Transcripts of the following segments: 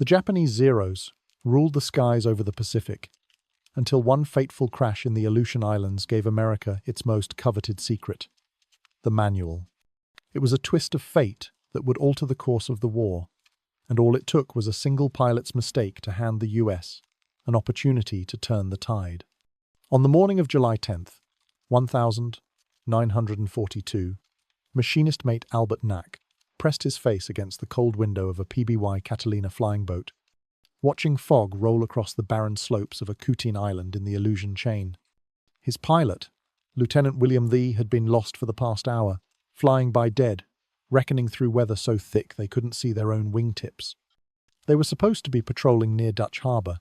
The Japanese Zeros ruled the skies over the Pacific until one fateful crash in the Aleutian Islands gave America its most coveted secret, the manual. It was a twist of fate that would alter the course of the war, and all it took was a single pilot's mistake to hand the US an opportunity to turn the tide. On the morning of July 10th, 1942, machinist mate Albert Thach pressed his face against the cold window of a PBY Catalina flying boat, watching fog roll across the barren slopes of Akutan Island in the Aleutian chain. His pilot, Lieutenant William Thee, had been lost for the past hour, flying by dead, reckoning through weather so thick they couldn't see their own wingtips. They were supposed to be patrolling near Dutch Harbour,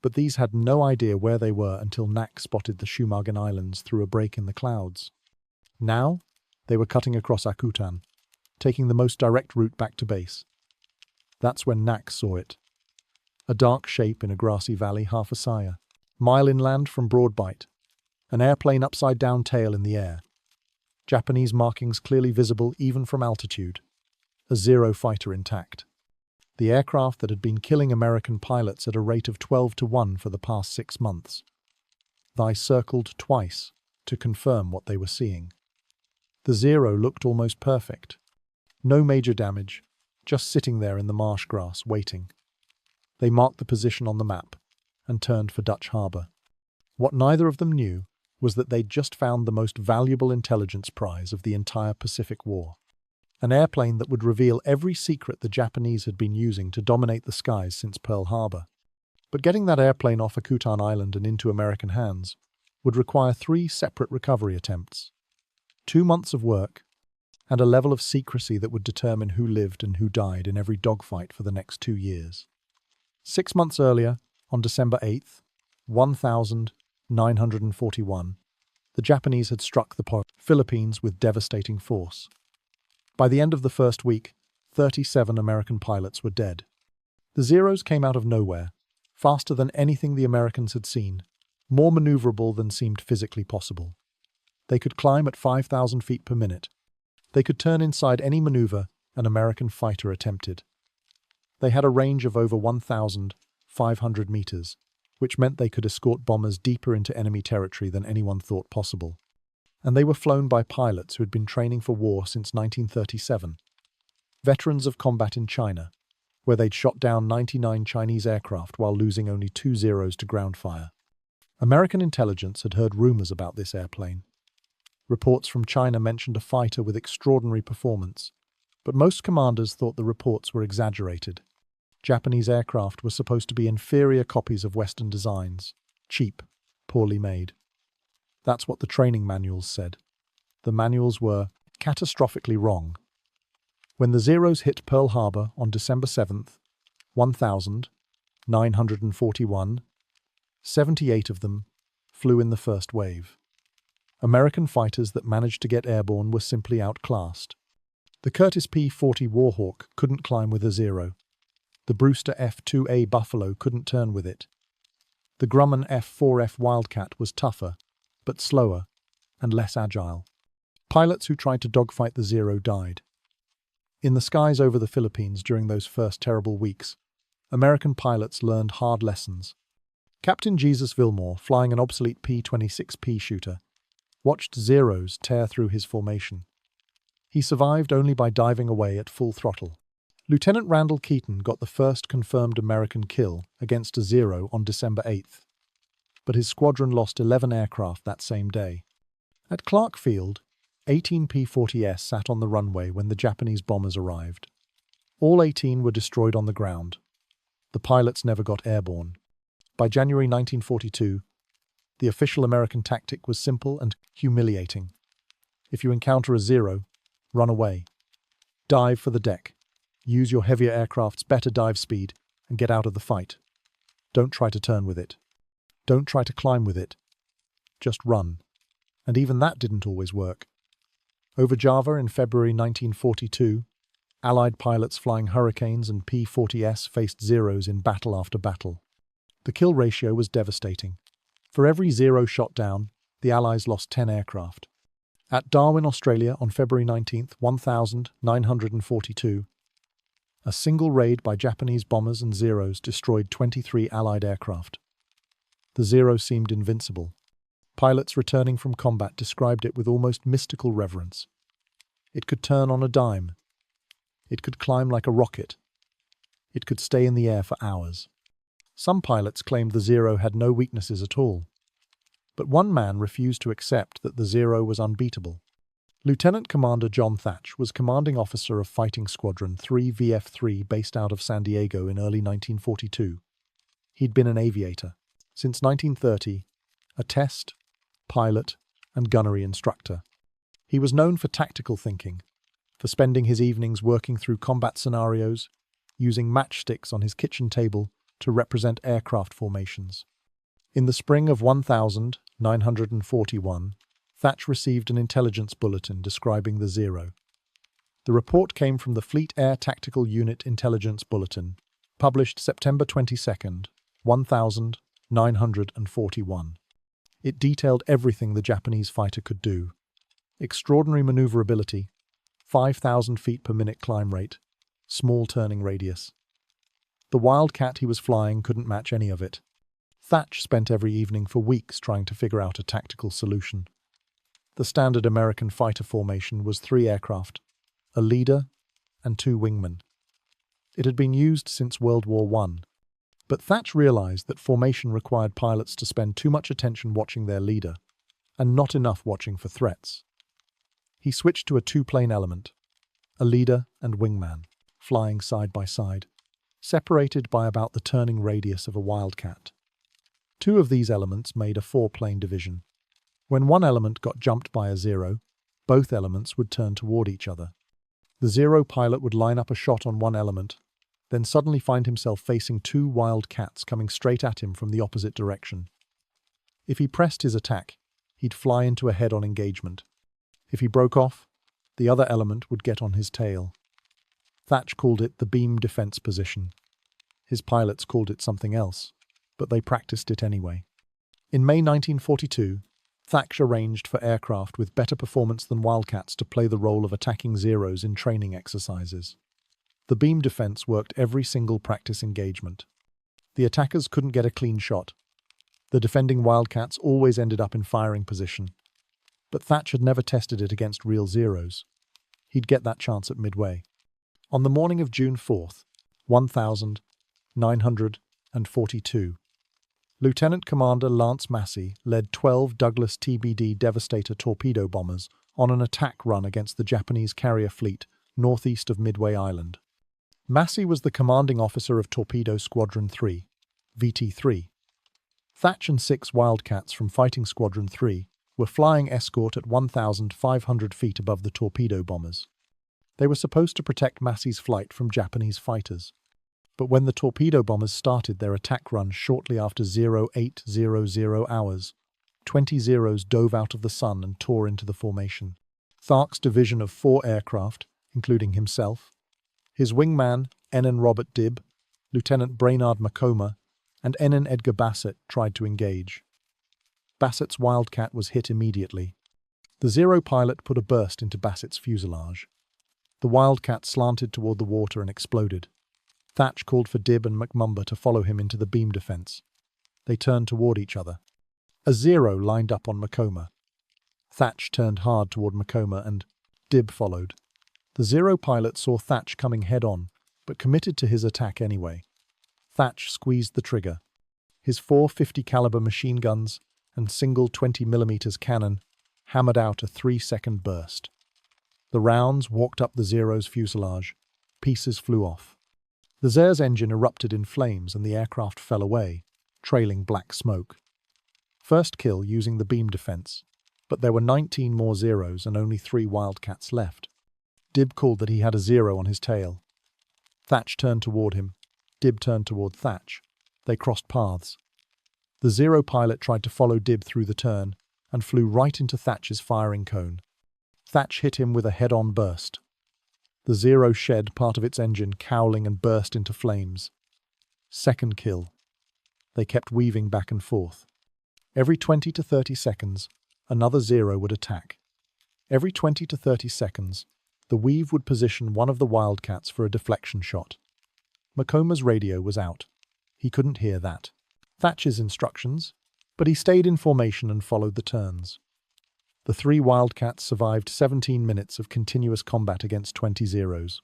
but these had no idea where they were until Thach spotted the Shumagen Islands through a break in the clouds. Now, they were cutting across Akutan, taking the most direct route back to base. That's when Thach saw it. A dark shape in a grassy valley half a mile inland from Broadbight. An airplane upside-down tail in the air. Japanese markings clearly visible even from altitude. A Zero fighter intact. The aircraft that had been killing American pilots at a rate of 12-1 for the past 6 months. Thigh circled twice to confirm what they were seeing. The Zero looked almost perfect. No major damage, just sitting there in the marsh grass, waiting. They marked the position on the map and turned for Dutch Harbour. What neither of them knew was that they'd just found the most valuable intelligence prize of the entire Pacific War. An airplane that would reveal every secret the Japanese had been using to dominate the skies since Pearl Harbor. But getting that airplane off Akutan Island and into American hands would require 3 separate recovery attempts, 2 months of work, and a level of secrecy that would determine who lived and who died in every dogfight for the next 2 years. 6 months earlier, on December 8th, 1941, the Japanese had struck the Philippines with devastating force. By the end of the first week, 37 American pilots were dead. The Zeros came out of nowhere, faster than anything the Americans had seen, more maneuverable than seemed physically possible. They could climb at 5,000 feet per minute. They could turn inside any maneuver an American fighter attempted. They had a range of over 1,500 meters, which meant they could escort bombers deeper into enemy territory than anyone thought possible. And they were flown by pilots who had been training for war since 1937. Veterans of combat in China, where they'd shot down 99 Chinese aircraft while losing only 2 Zeros to ground fire. American intelligence had heard rumors about this airplane. Reports from China mentioned a fighter with extraordinary performance, but most commanders thought the reports were exaggerated. Japanese aircraft were supposed to be inferior copies of Western designs, cheap, poorly made. That's what the training manuals said. The manuals were catastrophically wrong. When the Zeros hit Pearl Harbor on December 7th, 1941, 78 of them flew in the first wave. American fighters that managed to get airborne were simply outclassed. The Curtiss P-40 Warhawk couldn't climb with a Zero. The Brewster F-2A Buffalo couldn't turn with it. The Grumman F-4F Wildcat was tougher, but slower and less agile. Pilots who tried to dogfight the Zero died. In the skies over the Philippines during those first terrible weeks, American pilots learned hard lessons. Captain Jesus Vilmore, flying an obsolete P-26P shooter, watched Zeros tear through his formation. He survived only by diving away at full throttle. Lieutenant Randall Keaton got the first confirmed American kill against a Zero on December 8th, but his squadron lost 11 aircraft that same day. At Clark Field, 18 P-40S sat on the runway when the Japanese bombers arrived. All 18 were destroyed on the ground. The pilots never got airborne. By January 1942, the official American tactic was simple and humiliating. If you encounter a Zero, run away. Dive for the deck. Use your heavier aircraft's better dive speed and get out of the fight. Don't try to turn with it. Don't try to climb with it. Just run. And even that didn't always work. Over Java in February 1942, Allied pilots flying Hurricanes and P-40S faced Zeros in battle after battle. The kill ratio was devastating. For every Zero shot down, the Allies lost 10 aircraft. At Darwin, Australia on February 19, 1942, A single raid by Japanese bombers and Zeros destroyed 23 Allied aircraft. The Zero seemed invincible. Pilots returning from combat described it with almost mystical reverence. It could turn on a dime. It could climb like a rocket. It could stay in the air for hours. Some pilots claimed the Zero had no weaknesses at all. But one man refused to accept that the Zero was unbeatable. Lieutenant Commander John Thach was commanding officer of Fighting Squadron 3 VF-3 based out of San Diego in early 1942. He'd been an aviator. Since 1930, a test, pilot, and gunnery instructor. He was known for tactical thinking, for spending his evenings working through combat scenarios, using matchsticks on his kitchen table to represent aircraft formations. In the spring of 1941, Thach received an intelligence bulletin describing the Zero. The report came from the Fleet Air Tactical Unit Intelligence Bulletin, published September 22, 1941. It detailed everything the Japanese fighter could do. Extraordinary maneuverability, 5,000 feet per minute climb rate, small turning radius. The Wildcat he was flying couldn't match any of it. Thach spent every evening for weeks trying to figure out a tactical solution. The standard American fighter formation was 3 aircraft, a leader, and 2 wingmen. It had been used since World War I, but Thach realized that formation required pilots to spend too much attention watching their leader, and not enough watching for threats. He switched to a 2-plane element, a leader and wingman, flying side by side, separated by about the turning radius of a Wildcat. 2 of these elements made a 4-plane division. When one element got jumped by a Zero, both elements would turn toward each other. The Zero pilot would line up a shot on one element, then suddenly find himself facing 2 Wildcats coming straight at him from the opposite direction. If he pressed his attack, he'd fly into a head-on engagement. If he broke off, the other element would get on his tail. Thach called it the beam defense position. His pilots called it something else, but they practiced it anyway. In May 1942, Thach arranged for aircraft with better performance than Wildcats to play the role of attacking Zeros in training exercises. The beam defense worked every single practice engagement. The attackers couldn't get a clean shot. The defending Wildcats always ended up in firing position. But Thach had never tested it against real Zeros. He'd get that chance at Midway. On the morning of June 4th, 1942, Lieutenant Commander Lance Massey led 12 Douglas TBD Devastator torpedo bombers on an attack run against the Japanese carrier fleet northeast of Midway Island. Massey was the commanding officer of Torpedo Squadron 3, VT-3. Thach and 6 Wildcats from Fighting Squadron 3 were flying escort at 1,500 feet above the torpedo bombers. They were supposed to protect Massey's flight from Japanese fighters. But when the torpedo bombers started their attack run shortly after 0800 hours, 20 Zeros dove out of the sun and tore into the formation. Thach's division of 4 aircraft, including himself, his wingman, Ensign Robert Dibb, Lieutenant Brainard Macoma, and Ensign Edgar Bassett tried to engage. Bassett's Wildcat was hit immediately. The Zero pilot put a burst into Bassett's fuselage. The Wildcat slanted toward the water and exploded. Thach called for Dibb and McMumber to follow him into the beam defense. They turned toward each other. A Zero lined up on Macoma. Thach turned hard toward Macoma and Dibb followed. The Zero pilot saw Thach coming head-on, but committed to his attack anyway. Thach squeezed the trigger. His 450 caliber machine guns and single 20mm cannon hammered out a 3-second burst. The rounds walked up the Zero's fuselage. Pieces flew off. The Zero's engine erupted in flames and the aircraft fell away, trailing black smoke. First kill using the beam defense, but there were 19 more Zeros and only 3 Wildcats left. Dibb called that he had a Zero on his tail. Thach turned toward him. Dibb turned toward Thach. They crossed paths. The Zero pilot tried to follow Dibb through the turn and flew right into Thach's firing cone. Thach hit him with a head-on burst. The Zero shed part of its engine, cowling, and burst into flames. Second kill. They kept weaving back and forth. Every 20 to 30 seconds, another Zero would attack. Every 20 to 30 seconds, The Weave would position one of the Wildcats for a deflection shot. Makoma's radio was out. He couldn't hear that. Thach's instructions, but he stayed in formation and followed the turns. The 3 Wildcats survived 17 minutes of continuous combat against 20 Zeros.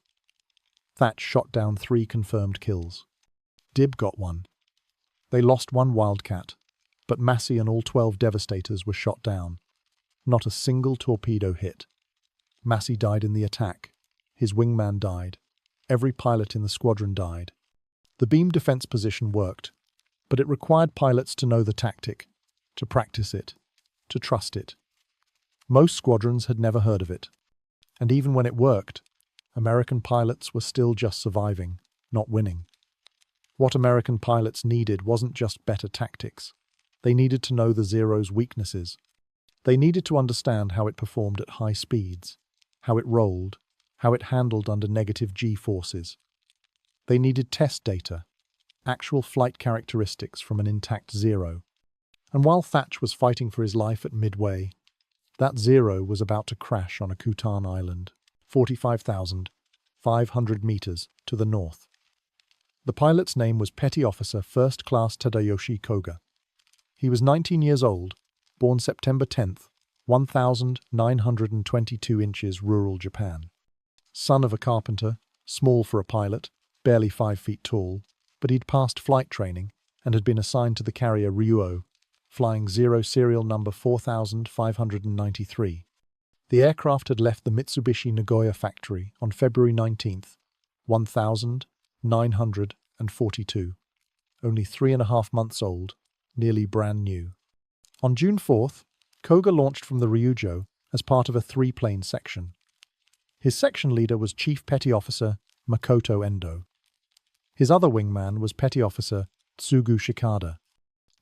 Thach shot down 3 confirmed kills. Dib got 1. They lost 1 Wildcat, but Massey and all 12 Devastators were shot down. Not a single torpedo hit. Massey died in the attack. His wingman died. Every pilot in the squadron died. The beam defense position worked, but it required pilots to know the tactic, to practice it, to trust it. Most squadrons had never heard of it. And even when it worked, American pilots were still just surviving, not winning. What American pilots needed wasn't just better tactics. They needed to know the Zero's weaknesses. They needed to understand how it performed at high speeds, how it rolled, how it handled under negative G-forces. They needed test data, actual flight characteristics from an intact Zero. And while Thach was fighting for his life at Midway, that Zero was about to crash on Akutan Island, 45,500 meters to the north. The pilot's name was Petty Officer First Class Tadayoshi Koga. He was 19 years old, born September 10th, 1922 inches, rural Japan. Son of a carpenter, small for a pilot, barely 5 feet tall, but he'd passed flight training and had been assigned to the carrier Ryuo, flying Zero serial number 4593. The aircraft had left the Mitsubishi Nagoya factory on February 19th, 1942, only 3.5 months old, nearly brand new. On June 4th, Koga launched from the Ryujo as part of a 3-plane section. His section leader was Chief Petty Officer Makoto Endo. His other wingman was Petty Officer Tsugu Shikada.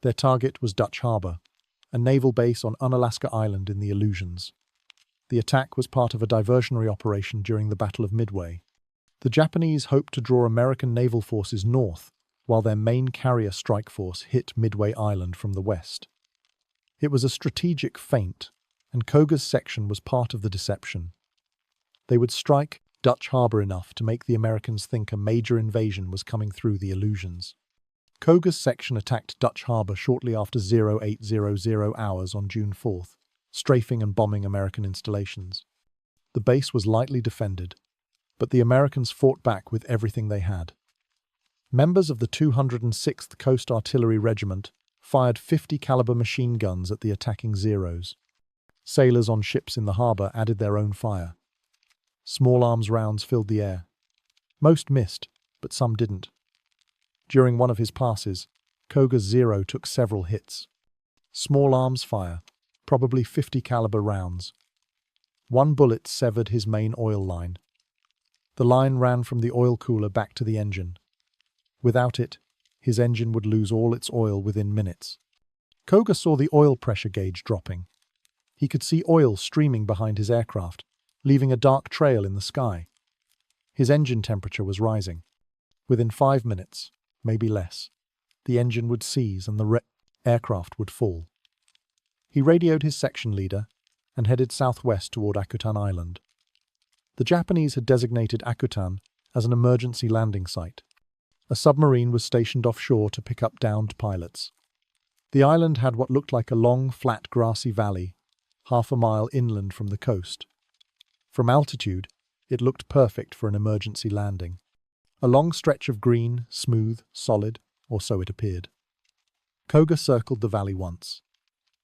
Their target was Dutch Harbor, a naval base on Unalaska Island in the Aleutians. The attack was part of a diversionary operation during the Battle of Midway. The Japanese hoped to draw American naval forces north, while their main carrier strike force hit Midway Island from the west. It was a strategic feint, and Koga's section was part of the deception. They would strike Dutch Harbor enough to make the Americans think a major invasion was coming through the Aleutians. Koga's section attacked Dutch Harbor shortly after 0800 hours on June 4th, strafing and bombing American installations. The base was lightly defended, but the Americans fought back with everything they had. Members of the 206th Coast Artillery Regiment fired 50-caliber machine guns at the attacking Zeros. Sailors on ships in the harbor added their own fire. Small arms rounds filled the air. Most missed, but some didn't. During one of his passes, Koga's Zero took several hits. Small arms fire, probably 50-caliber rounds. One bullet severed his main oil line. The line ran from the oil cooler back to the engine. Without it, his engine would lose all its oil within minutes. Koga saw the oil pressure gauge dropping. He could see oil streaming behind his aircraft, leaving a dark trail in the sky. His engine temperature was rising. Within 5 minutes, maybe less, the engine would seize and the aircraft would fall. He radioed his section leader and headed southwest toward Akutan Island. The Japanese had designated Akutan as an emergency landing site. A submarine was stationed offshore to pick up downed pilots. The island had what looked like a long, flat, grassy valley, half a mile inland from the coast. From altitude, it looked perfect for an emergency landing. A long stretch of green, smooth, solid, or so it appeared. Koga circled the valley once.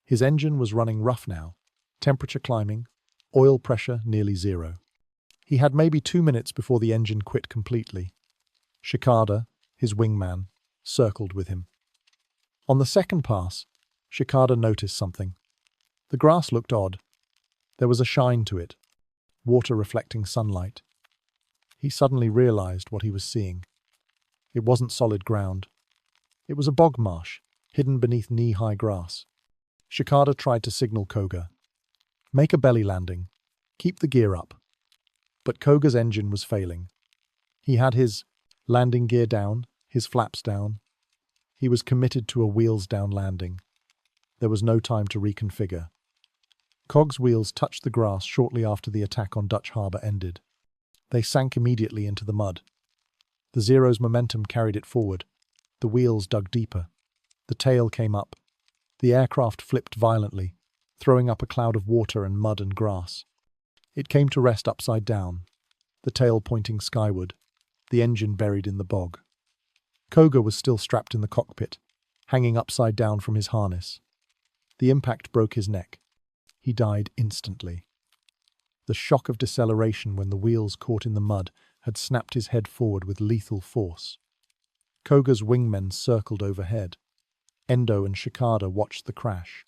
His engine was running rough now, temperature climbing, oil pressure nearly zero. He had maybe 2 minutes before the engine quit completely. Shikada, his wingman, circled with him. On the second pass, Shikada noticed something. The grass looked odd. There was a shine to it, water reflecting sunlight. He suddenly realized what he was seeing. It wasn't solid ground. It was a bog marsh, hidden beneath knee-high grass. Shikada tried to signal Koga. Make a belly landing. Keep the gear up. But Koga's engine was failing. He had his landing gear down, his flaps down. He was committed to a wheels-down landing. There was no time to reconfigure. Kog's wheels touched the grass shortly after the attack on Dutch Harbor ended. They sank immediately into the mud. The Zero's momentum carried it forward. The wheels dug deeper. The tail came up. The aircraft flipped violently, throwing up a cloud of water and mud and grass. It came to rest upside down, the tail pointing skyward, the engine buried in the bog. Koga was still strapped in the cockpit, hanging upside down from his harness. The impact broke his neck. He died instantly. The shock of deceleration when the wheels caught in the mud had snapped his head forward with lethal force. Koga's wingmen circled overhead. Endo and Shikada watched the crash.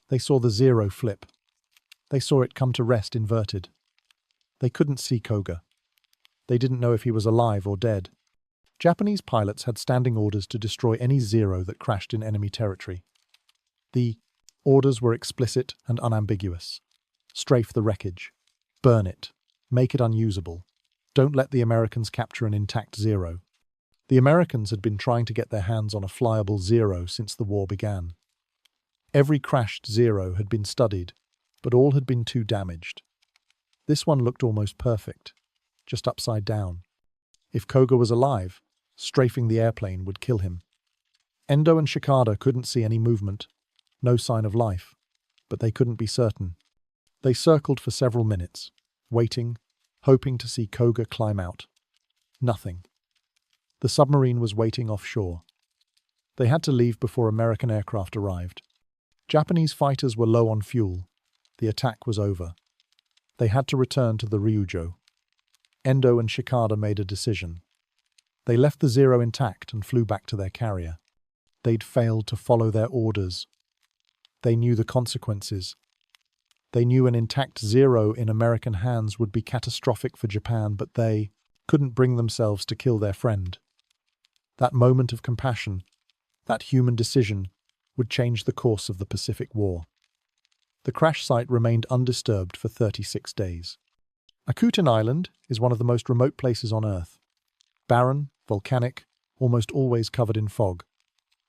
They saw the Zero flip. They saw it come to rest inverted. They couldn't see Koga. They didn't know if he was alive or dead. Japanese pilots had standing orders to destroy any Zero that crashed in enemy territory. The orders were explicit and unambiguous. Strafe the wreckage. Burn it. Make it unusable. Don't let the Americans capture an intact Zero. The Americans had been trying to get their hands on a flyable Zero since the war began. Every crashed Zero had been studied, but all had been too damaged. This one looked almost perfect, just upside down. If Koga was alive, strafing the airplane would kill him. Endo and Shikada couldn't see any movement, no sign of life, but they couldn't be certain. They circled for several minutes, waiting, hoping to see Koga climb out. Nothing. The submarine was waiting offshore. They had to leave before American aircraft arrived. Japanese fighters were low on fuel. The attack was over. They had to return to the Ryujo. Endo and Shikada made a decision. They left the Zero intact and flew back to their carrier. They'd failed to follow their orders. They knew the consequences. They knew an intact Zero in American hands would be catastrophic for Japan, but they couldn't bring themselves to kill their friend. That moment of compassion, that human decision, would change the course of the Pacific War. The crash site remained undisturbed for 36 days. Akutan Island is one of the most remote places on Earth. Barren, volcanic, almost always covered in fog.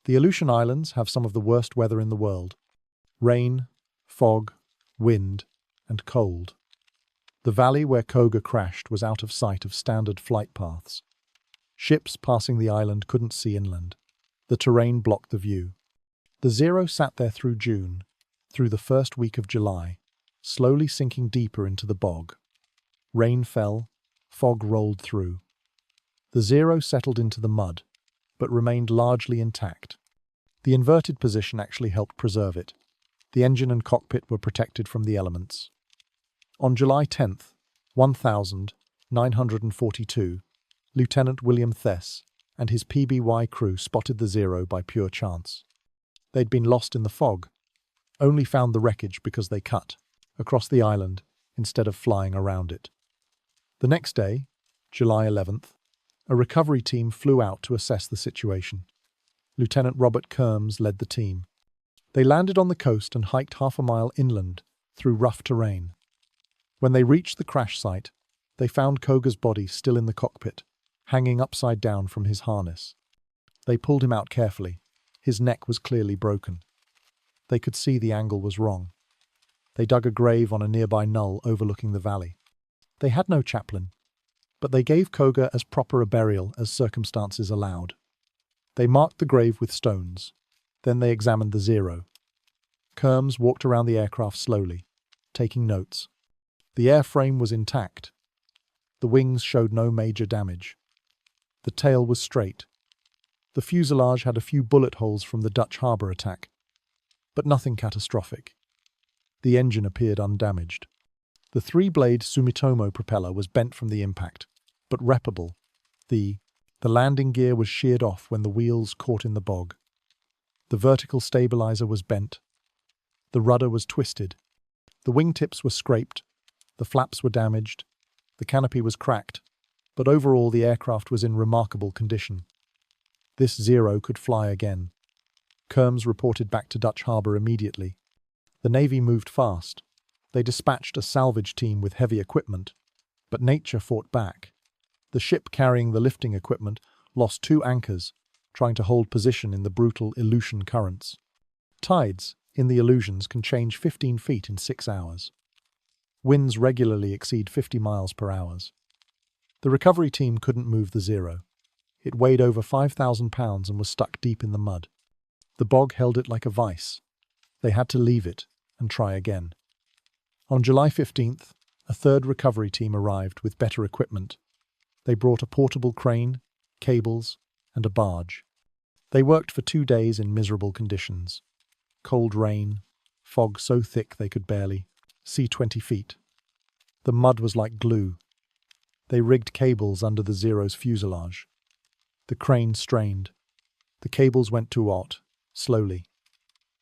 The Aleutian Islands have some of the worst weather in the world. Rain, fog, wind, and cold. The valley where Koga crashed was out of sight of standard flight paths. Ships passing the island couldn't see inland. The terrain blocked the view. The Zero sat there through June, through the first week of July, slowly sinking deeper into the bog. Rain fell, fog rolled through. The Zero settled into the mud, but remained largely intact. The inverted position actually helped preserve it. The engine and cockpit were protected from the elements. On July 10th, 1942, Lieutenant William Thach and his PBY crew spotted the Zero by pure chance. They'd been lost in the fog, only found the wreckage because they cut across the island instead of flying around it. The next day, July 11th, a recovery team flew out to assess the situation. Lieutenant Robert Kerms led the team. They landed on the coast and hiked half a mile inland through rough terrain. When they reached the crash site, they found Koga's body still in the cockpit, hanging upside down from his harness. They pulled him out carefully. His neck was clearly broken. They could see the angle was wrong. They dug a grave on a nearby knoll overlooking the valley. They had no chaplain, but they gave Koga as proper a burial as circumstances allowed. They marked the grave with stones. Then they examined the Zero. Kerms walked around the aircraft slowly, taking notes. The airframe was intact. The wings showed no major damage. The tail was straight. The fuselage had a few bullet holes from the Dutch harbour attack, but nothing catastrophic. The engine appeared undamaged. The three-blade Sumitomo propeller was bent from the impact, but reparable. The landing gear was sheared off when the wheels caught in the bog. The vertical stabilizer was bent. The rudder was twisted. The wingtips were scraped. The flaps were damaged. The canopy was cracked. But overall the aircraft was in remarkable condition. This Zero could fly again. Kerms reported back to Dutch harbour immediately. The Navy moved fast. They dispatched a salvage team with heavy equipment, but nature fought back. The ship carrying the lifting equipment lost 2 anchors, trying to hold position in the brutal Aleutian currents. Tides in the Aleutians can change 15 feet in 6 hours. Winds regularly exceed 50 miles per hour. The recovery team couldn't move the Zero. It weighed over 5,000 pounds and was stuck deep in the mud. The bog held it like a vice. They had to leave it and try again. On July 15th, a third recovery team arrived with better equipment. They brought a portable crane, cables, and a barge. They worked for 2 days in miserable conditions. Cold rain, fog so thick they could barely see 20 feet. The mud was like glue. They rigged cables under the Zero's fuselage. The crane strained. The cables went too taut, slowly.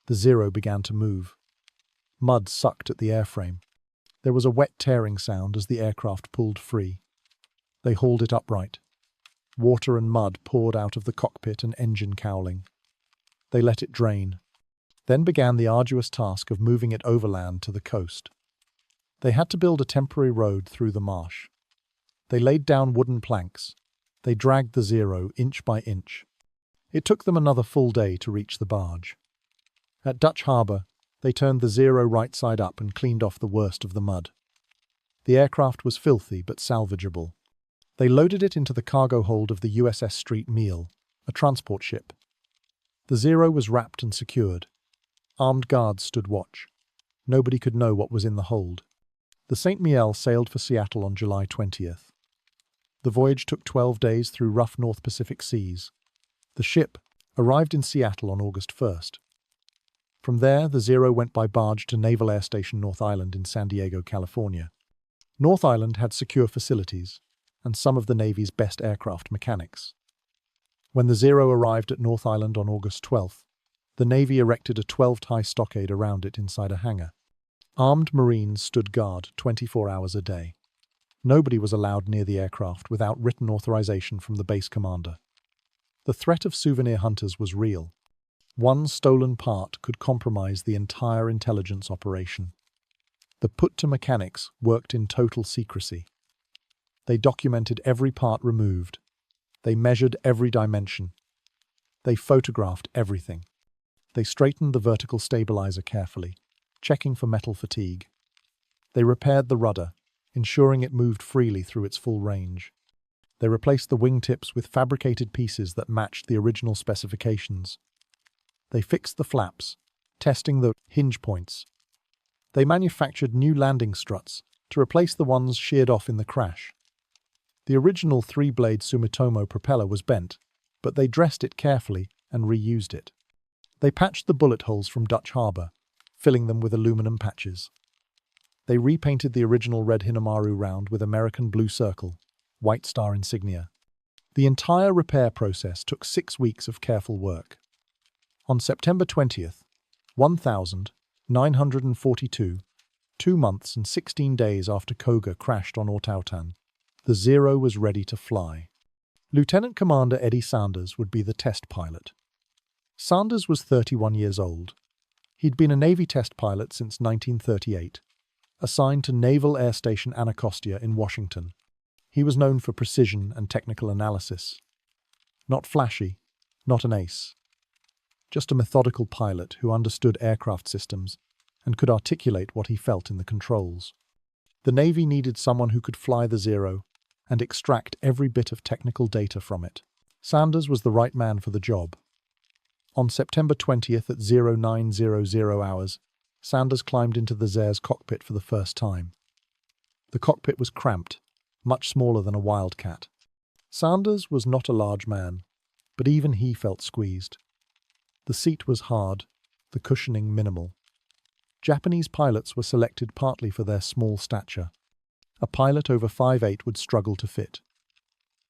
The Zero began to move. Mud sucked at the airframe. There was a wet tearing sound as the aircraft pulled free. They hauled it upright. Water and mud poured out of the cockpit and engine cowling. They let it drain. Then began the arduous task of moving it overland to the coast. They had to build a temporary road through the marsh. They laid down wooden planks. They dragged the Zero inch by inch. It took them another full day to reach the barge. At Dutch Harbour, they turned the Zero right side up and cleaned off the worst of the mud. The aircraft was filthy but salvageable. They loaded it into the cargo hold of the USS Street Meal, a transport ship. The Zero was wrapped and secured. Armed guards stood watch. Nobody could know what was in the hold. The St. Miel sailed for Seattle on July 20th. The voyage took 12 days through rough North Pacific seas. The ship arrived in Seattle on August 1st. From there, the Zero went by barge to Naval Air Station North Island in San Diego, California. North Island had secure facilities and some of the Navy's best aircraft mechanics. When the Zero arrived at North Island on August 12th, the Navy erected a 12-tie stockade around it inside a hangar. Armed Marines stood guard 24 hours a day. Nobody was allowed near the aircraft without written authorization from the base commander. The threat of souvenir hunters was real. One stolen part could compromise the entire intelligence operation. The put-to mechanics worked in total secrecy. They documented every part removed. They measured every dimension. They photographed everything. They straightened the vertical stabilizer carefully, checking for metal fatigue. They repaired the rudder, ensuring it moved freely through its full range. They replaced the wingtips with fabricated pieces that matched the original specifications. They fixed the flaps, testing the hinge points. They manufactured new landing struts to replace the ones sheared off in the crash. The original 3-blade Sumitomo propeller was bent, but they dressed it carefully and reused it. They patched the bullet holes from Dutch Harbour, filling them with aluminum patches. They repainted the original red Hinamaru round with American blue circle, white star insignia. The entire repair process took 6 weeks of careful work. On September 20th, 1942, 2 months and 16 days after Koga crashed on Aleutian, the Zero was ready to fly. Lieutenant Commander Eddie Sanders would be the test pilot. Sanders was 31 years old. He'd been a Navy test pilot since 1938, assigned to Naval Air Station Anacostia in Washington. He was known for precision and technical analysis. Not flashy, not an ace. Just a methodical pilot who understood aircraft systems and could articulate what he felt in the controls. The Navy needed someone who could fly the Zero and extract every bit of technical data from it. Sanders was the right man for the job. On September 20th at 0900 hours, Sanders climbed into the Zare's cockpit for the first time. The cockpit was cramped, much smaller than a Wildcat. Sanders was not a large man, but even he felt squeezed. The seat was hard, the cushioning minimal. Japanese pilots were selected partly for their small stature. A pilot over 5'8" would struggle to fit.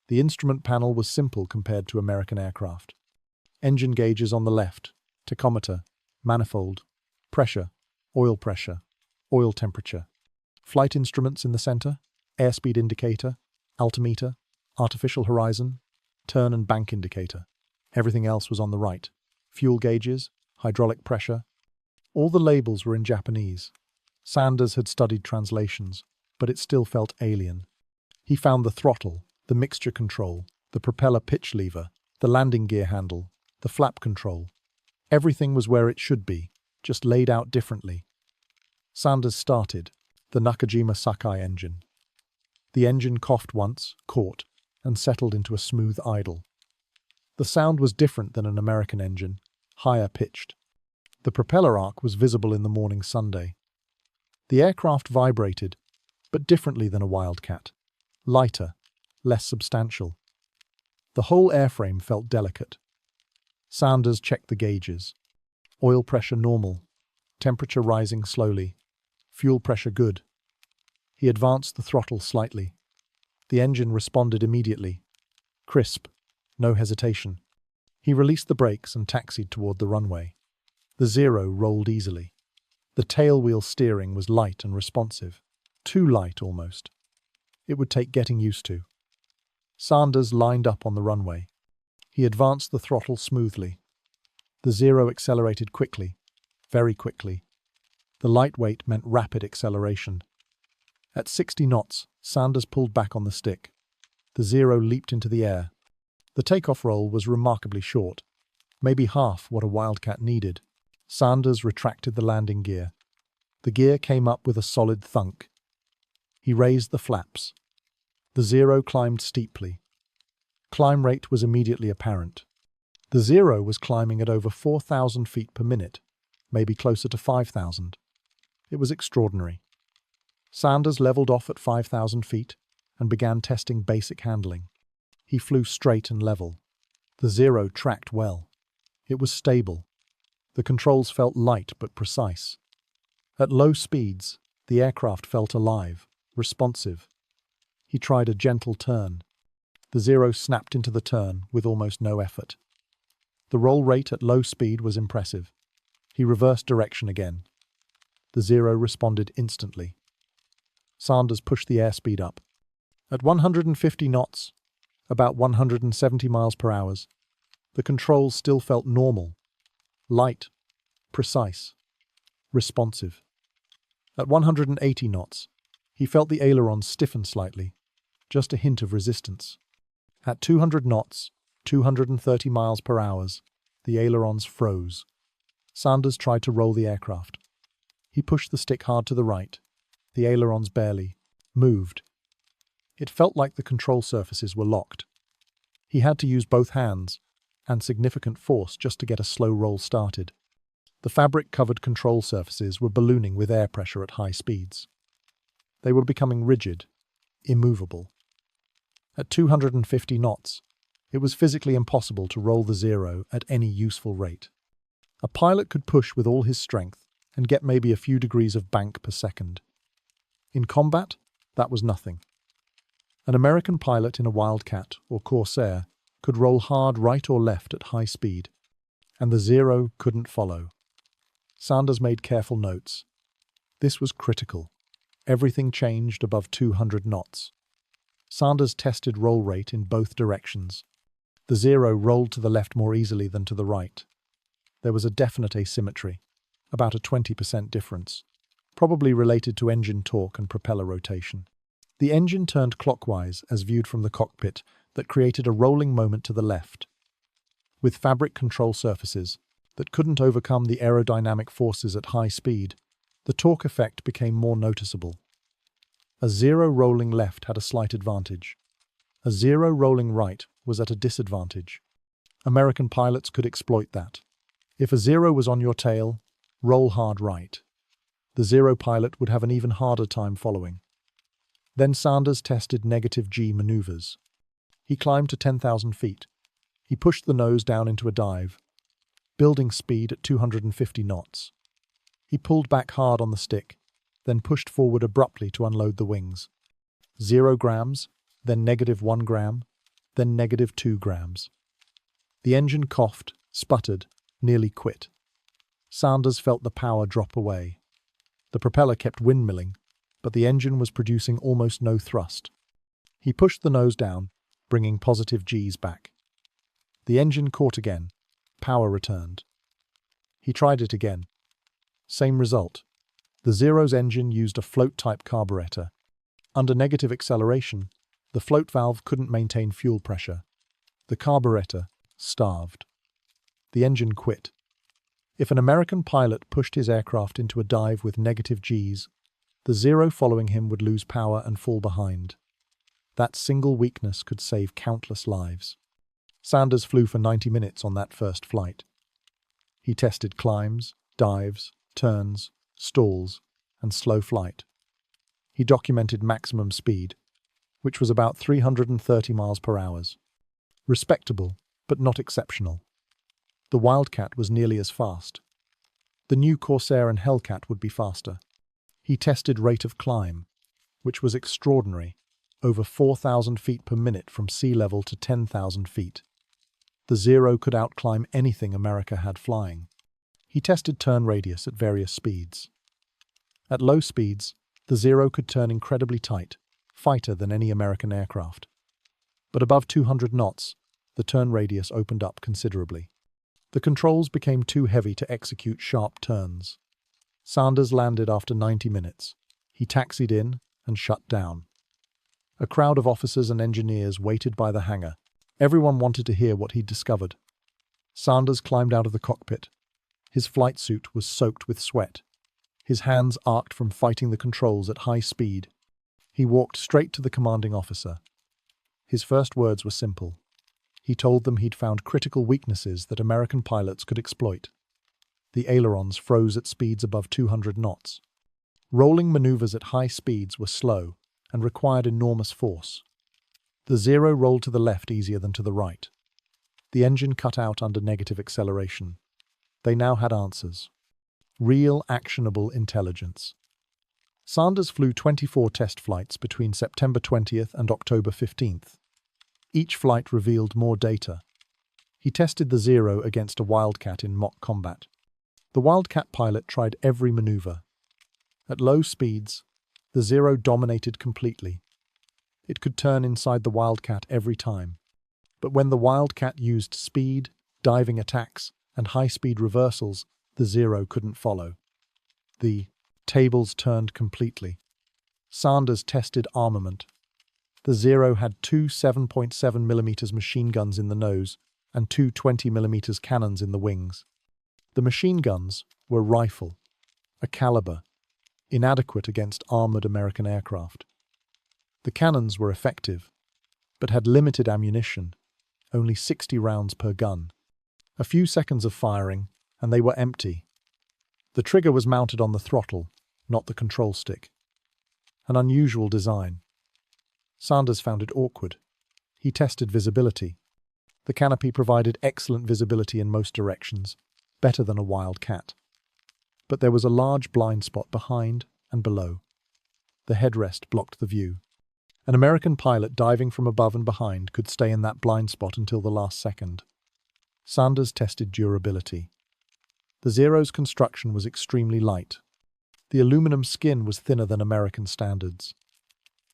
The instrument panel was simple compared to American aircraft. Engine gauges on the left, tachometer, manifold, pressure, oil temperature. Flight instruments in the center, airspeed indicator, altimeter, artificial horizon, turn and bank indicator. Everything else was on the right. Fuel gauges, hydraulic pressure. All the labels were in Japanese. Sanders had studied translations, but it still felt alien. He found the throttle, the mixture control, the propeller pitch lever, the landing gear handle, the flap control. Everything was where it should be, just laid out differently. Sanders started the Nakajima Sakai engine. The engine coughed once, caught, and settled into a smooth idle. The sound was different than an American engine, higher pitched. The propeller arc was visible in the morning Sunday. The aircraft vibrated, but differently than a Wildcat. Lighter, less substantial. The whole airframe felt delicate. Sanders checked the gauges. Oil pressure normal. Temperature rising slowly. Fuel pressure good. He advanced the throttle slightly. The engine responded immediately. Crisp. No hesitation. He released the brakes and taxied toward the runway. The Zero rolled easily. The tailwheel steering was light and responsive. Too light, almost. It would take getting used to. Sanders lined up on the runway. He advanced the throttle smoothly. The Zero accelerated quickly, very quickly. The lightweight meant rapid acceleration. At 60 knots, Sanders pulled back on the stick. The Zero leaped into the air. The takeoff roll was remarkably short, maybe half what a Wildcat needed. Sanders retracted the landing gear. The gear came up with a solid thunk. He raised the flaps. The Zero climbed steeply. Climb rate was immediately apparent. The Zero was climbing at over 4,000 feet per minute, maybe closer to 5,000. It was extraordinary. Sanders leveled off at 5,000 feet and began testing basic handling. He flew straight and level. The Zero tracked well. It was stable. The controls felt light but precise. At low speeds, the aircraft felt alive, responsive. He tried a gentle turn. The Zero snapped into the turn with almost no effort. The roll rate at low speed was impressive. He reversed direction again. The Zero responded instantly. Sanders pushed the airspeed up. At 150 knots, about 170 miles per hour, the controls still felt normal. Light, precise, responsive. At 180 knots, he felt the ailerons stiffen slightly, just a hint of resistance. At 200 knots, 230 miles per hour, the ailerons froze. Sanders tried to roll the aircraft. He pushed the stick hard to the right. The ailerons barely moved. It felt like the control surfaces were locked. He had to use both hands and significant force just to get a slow roll started. The fabric-covered control surfaces were ballooning with air pressure at high speeds. They were becoming rigid, immovable. At 250 knots, it was physically impossible to roll the Zero at any useful rate. A pilot could push with all his strength and get maybe a few degrees of bank per second. In combat, that was nothing. An American pilot in a Wildcat or Corsair could roll hard right or left at high speed, and the Zero couldn't follow. Sanders made careful notes. This was critical. Everything changed above 200 knots. Sanders tested roll rate in both directions. The Zero rolled to the left more easily than to the right. There was a definite asymmetry, about a 20% difference, probably related to engine torque and propeller rotation. The engine turned clockwise as viewed from the cockpit that created a rolling moment to the left. With fabric control surfaces that couldn't overcome the aerodynamic forces at high speed, the torque effect became more noticeable. A Zero rolling left had a slight advantage. A Zero rolling right was at a disadvantage. American pilots could exploit that. If a Zero was on your tail, roll hard right. The Zero pilot would have an even harder time following. Then Sanders tested negative G maneuvers. He climbed to 10,000 feet. He pushed the nose down into a dive, building speed at 250 knots. He pulled back hard on the stick, then pushed forward abruptly to unload the wings. 0 grams, then -1 gram, then -2 grams. The engine coughed, sputtered, nearly quit. Sanders felt the power drop away. The propeller kept windmilling, but the engine was producing almost no thrust. He pushed the nose down, bringing positive Gs back. The engine caught again. Power returned. He tried it again. Same result. The Zero's engine used a float-type carburetor. Under negative acceleration, the float valve couldn't maintain fuel pressure. The carburetor starved. The engine quit. If an American pilot pushed his aircraft into a dive with negative Gs, the Zero following him would lose power and fall behind. That single weakness could save countless lives. Sanders flew for 90 minutes on that first flight. He tested climbs, dives, turns, stalls, and slow flight. He documented maximum speed, which was about 330 miles per hour. Respectable, but not exceptional. The Wildcat was nearly as fast. The new Corsair and Hellcat would be faster. He tested rate of climb, which was extraordinary, over 4,000 feet per minute from sea level to 10,000 feet. The Zero could outclimb anything America had flying. He tested turn radius at various speeds. At low speeds, the Zero could turn incredibly tight, tighter than any American aircraft. But above 200 knots, the turn radius opened up considerably. The controls became too heavy to execute sharp turns. Sanders landed after 90 minutes. He taxied in and shut down. A crowd of officers and engineers waited by the hangar. Everyone wanted to hear what he'd discovered. Sanders climbed out of the cockpit. His flight suit was soaked with sweat. His hands arched from fighting the controls at high speed. He walked straight to the commanding officer. His first words were simple. He told them he'd found critical weaknesses that American pilots could exploit. The ailerons froze at speeds above 200 knots. Rolling maneuvers at high speeds were slow and required enormous force. The Zero rolled to the left easier than to the right. The engine cut out under negative acceleration. They now had answers. Real, actionable intelligence. Sanders flew 24 test flights between September 20th and October 15th. Each flight revealed more data. He tested the Zero against a Wildcat in mock combat. The Wildcat pilot tried every maneuver. At low speeds, the Zero dominated completely. It could turn inside the Wildcat every time. But when the Wildcat used speed, diving attacks, and high-speed reversals, the Zero couldn't follow. The tables turned completely. Sanders tested armament. The Zero had two 7.7mm machine guns in the nose and two 20mm cannons in the wings. The machine guns were rifle, a caliber, inadequate against armored American aircraft. The cannons were effective, but had limited ammunition, only 60 rounds per gun. A few seconds of firing, and they were empty. The trigger was mounted on the throttle, not the control stick. An unusual design. Sanders found it awkward. He tested visibility. The canopy provided excellent visibility in most directions, better than a Wildcat. But there was a large blind spot behind and below. The headrest blocked the view. An American pilot diving from above and behind could stay in that blind spot until the last second. Sanders tested durability. The Zero's construction was extremely light. The aluminum skin was thinner than American standards.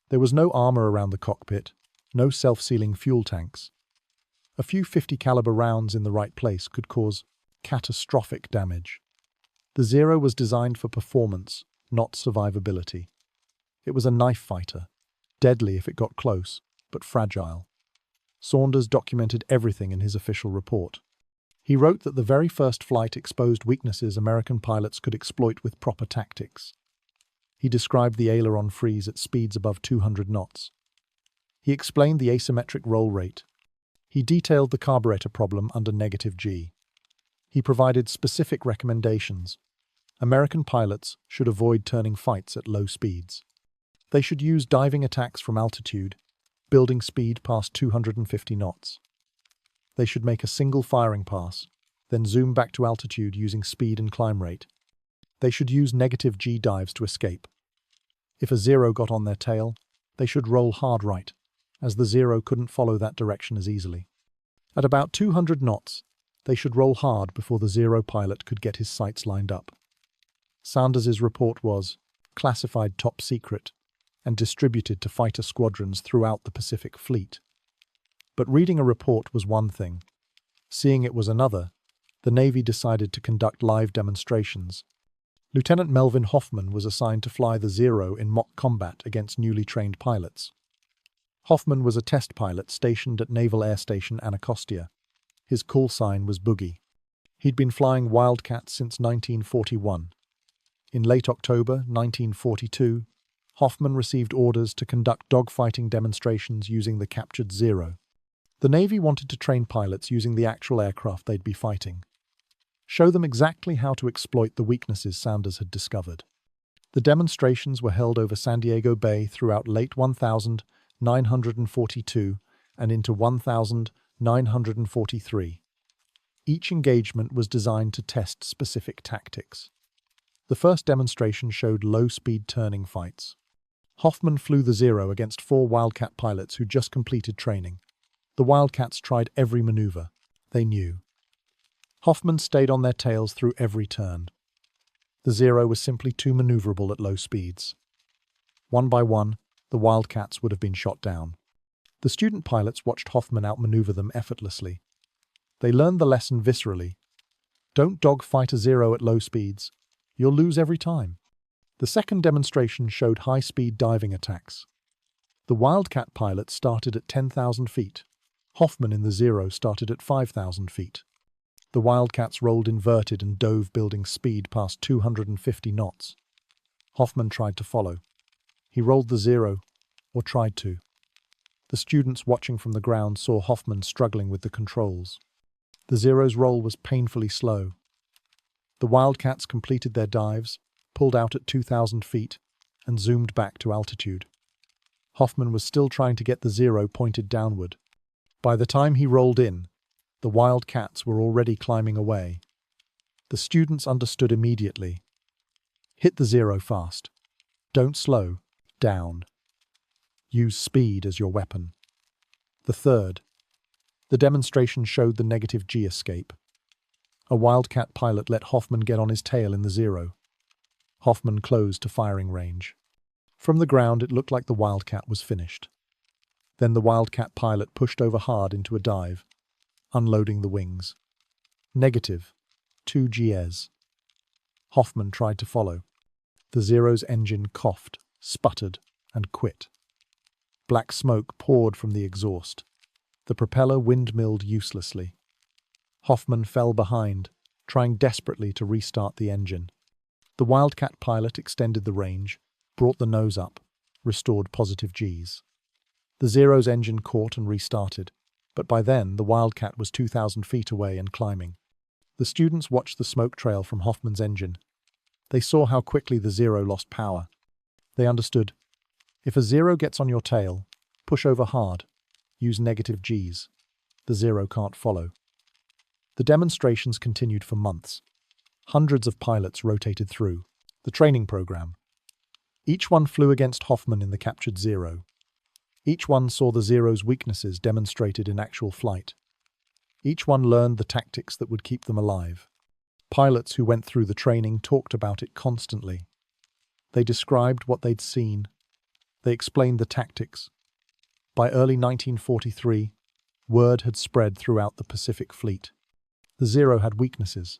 There was no armor around the cockpit, no self-sealing fuel tanks. A few .50 caliber rounds in the right place could cause catastrophic damage. The Zero was designed for performance, not survivability. It was a knife fighter, deadly if it got close, but fragile. Sanders documented everything in his official report. He wrote that the very first flight exposed weaknesses American pilots could exploit with proper tactics. He described the aileron freeze at speeds above 200 knots. He explained the asymmetric roll rate. He detailed the carburetor problem under -G. He provided specific recommendations. American pilots should avoid turning fights at low speeds. They should use diving attacks from altitude, building speed past 250 knots. They should make a single firing pass, then zoom back to altitude using speed and climb rate. They should use -G dives to escape. If a Zero got on their tail, they should roll hard right, as the Zero couldn't follow that direction as easily. At about 200 knots, they should roll hard before the Zero pilot could get his sights lined up. Sanders's report was classified top secret and distributed to fighter squadrons throughout the Pacific Fleet. But reading a report was one thing. Seeing it was another, the Navy decided to conduct live demonstrations. Lieutenant Melvin Hoffman was assigned to fly the Zero in mock combat against newly trained pilots. Hoffman was a test pilot stationed at Naval Air Station Anacostia. His call sign was Boogie. He'd been flying Wildcats since 1941. In late October 1942, Hoffman received orders to conduct dogfighting demonstrations using the captured Zero. The Navy wanted to train pilots using the actual aircraft they'd be fighting. Show them exactly how to exploit the weaknesses Sanders had discovered. The demonstrations were held over San Diego Bay throughout late 1942 and into 1943. Each engagement was designed to test specific tactics. The first demonstration showed low-speed turning fights. Hoffman flew the Zero against 4 Wildcat pilots who just completed training. The Wildcats tried every maneuver. They knew. Hoffman stayed on their tails through every turn. The Zero was simply too maneuverable at low speeds. One by one, the Wildcats would have been shot down. The student pilots watched Hoffman outmaneuver them effortlessly. They learned the lesson viscerally. Don't dogfight a Zero at low speeds. You'll lose every time. The second demonstration showed high-speed diving attacks. The Wildcat pilot started at 10,000 feet. Hoffman in the Zero started at 5,000 feet. The Wildcats rolled inverted and dove, building speed past 250 knots. Hoffman tried to follow. He rolled the Zero, or tried to. The students watching from the ground saw Hoffman struggling with the controls. The Zero's roll was painfully slow. The Wildcats completed their dives, pulled out at 2,000 feet, and zoomed back to altitude. Hoffman was still trying to get the Zero pointed downward. By the time he rolled in, the Wildcats were already climbing away. The students understood immediately. Hit the Zero fast. Don't slow down. Use speed as your weapon. The third. The demonstration showed the negative G escape. A Wildcat pilot let Hoffman get on his tail in the Zero. Hoffman closed to firing range. From the ground, it looked like the Wildcat was finished. Then the Wildcat pilot pushed over hard into a dive, unloading the wings. Negative 2 Gs. Hoffman tried to follow. The Zero's engine coughed, sputtered, and quit. Black smoke poured from the exhaust. The propeller windmilled uselessly. Hoffman fell behind, trying desperately to restart the engine. The Wildcat pilot extended the range, brought the nose up, restored positive Gs. The Zero's engine caught and restarted, but by then the Wildcat was 2,000 feet away and climbing. The students watched the smoke trail from Hoffman's engine. They saw how quickly the Zero lost power. They understood. If a Zero gets on your tail, push over hard. Use negative Gs. The Zero can't follow. The demonstrations continued for months. Hundreds of pilots rotated through the training program. Each one flew against Hoffman in the captured Zero. Each one saw the Zero's weaknesses demonstrated in actual flight. Each one learned the tactics that would keep them alive. Pilots who went through the training talked about it constantly. They described what they'd seen. They explained the tactics. By early 1943, word had spread throughout the Pacific Fleet. The Zero had weaknesses.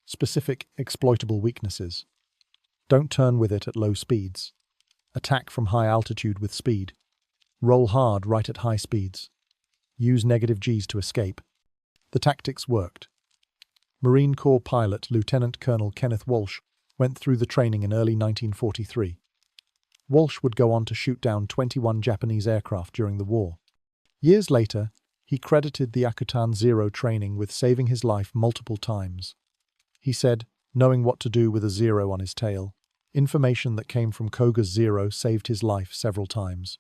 Specific, exploitable weaknesses. Don't turn with it at low speeds. Attack from high altitude with speed. Roll hard right at high speeds. Use negative Gs to escape. The tactics worked. Marine Corps pilot Lieutenant Colonel Kenneth Walsh went through the training in early 1943. Walsh would go on to shoot down 21 Japanese aircraft during the war. Years later, he credited the Akutan Zero training with saving his life multiple times. He said, knowing what to do with a Zero on his tail, information that came from Koga's Zero saved his life several times.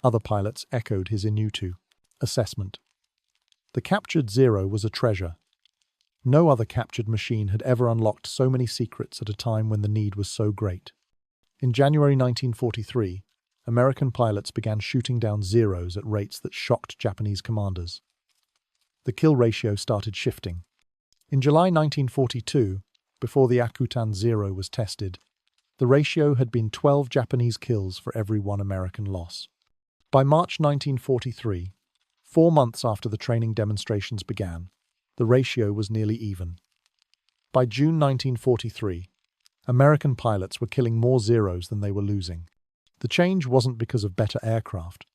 Other pilots echoed his Inutu assessment. The captured Zero was a treasure. No other captured machine had ever unlocked so many secrets at a time when the need was so great. In January 1943, American pilots began shooting down Zeros at rates that shocked Japanese commanders. The kill ratio started shifting. In July 1942, before the Akutan Zero was tested, the ratio had been 12 Japanese kills for every 1 American loss. By March 1943, 4 months after the training demonstrations began, the ratio was nearly even. By June 1943, American pilots were killing more Zeros than they were losing. The change wasn't because of better aircraft,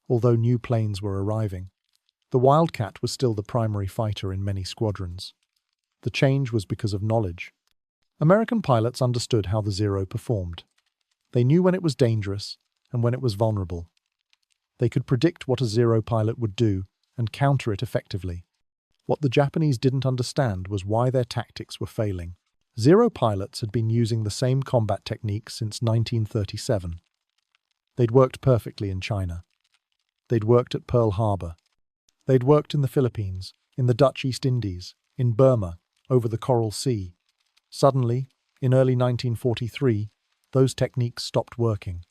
although new planes were arriving. The Wildcat was still the primary fighter in many squadrons. The change was because of knowledge. American pilots understood how the Zero performed. They knew when it was dangerous and when it was vulnerable. They could predict what a Zero pilot would do and counter it effectively. What the Japanese didn't understand was why their tactics were failing. Zero pilots had been using the same combat techniques since 1937. They'd worked perfectly in China. They'd worked at Pearl Harbor. They'd worked in the Philippines, in the Dutch East Indies, in Burma, over the Coral Sea. Suddenly, in early 1943, those techniques stopped working.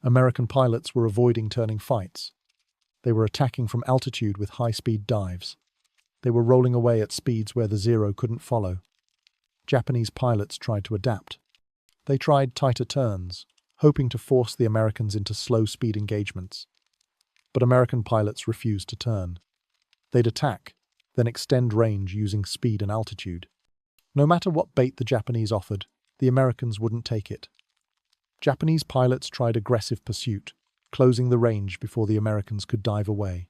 American pilots were avoiding turning fights. They were attacking from altitude with high-speed dives. They were rolling away at speeds where the Zero couldn't follow. Japanese pilots tried to adapt. They tried tighter turns, hoping to force the Americans into slow-speed engagements. But American pilots refused to turn. They'd attack, then extend range using speed and altitude. No matter what bait the Japanese offered, the Americans wouldn't take it. Japanese pilots tried aggressive pursuit, closing the range before the Americans could dive away.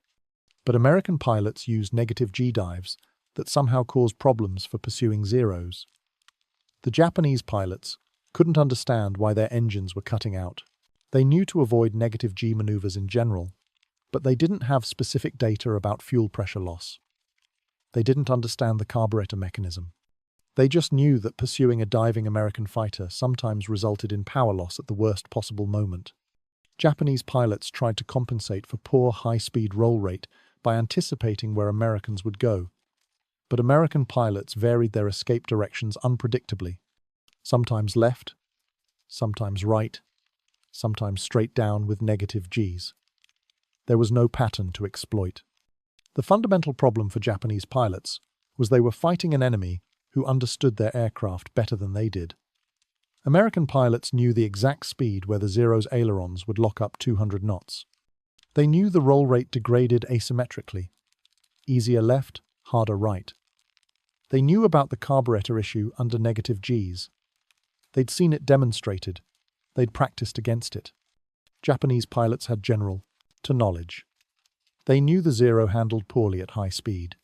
But American pilots used negative G dives that somehow caused problems for pursuing Zeros. The Japanese pilots couldn't understand why their engines were cutting out. They knew to avoid negative G maneuvers in general, but they didn't have specific data about fuel pressure loss. They didn't understand the carburetor mechanism. They just knew that pursuing a diving American fighter sometimes resulted in power loss at the worst possible moment. Japanese pilots tried to compensate for poor high-speed roll rate by anticipating where Americans would go. But American pilots varied their escape directions unpredictably. Sometimes left, sometimes right, sometimes straight down with negative Gs. There was no pattern to exploit. The fundamental problem for Japanese pilots was they were fighting an enemy who understood their aircraft better than they did. American pilots knew the exact speed where the Zero's ailerons would lock up 200 knots. They knew the roll rate degraded asymmetrically. Easier left, harder right. They knew about the carburetor issue under negative Gs. They'd seen it demonstrated. They'd practiced against it. Japanese pilots had general to knowledge. They knew the Zero handled poorly at high speed,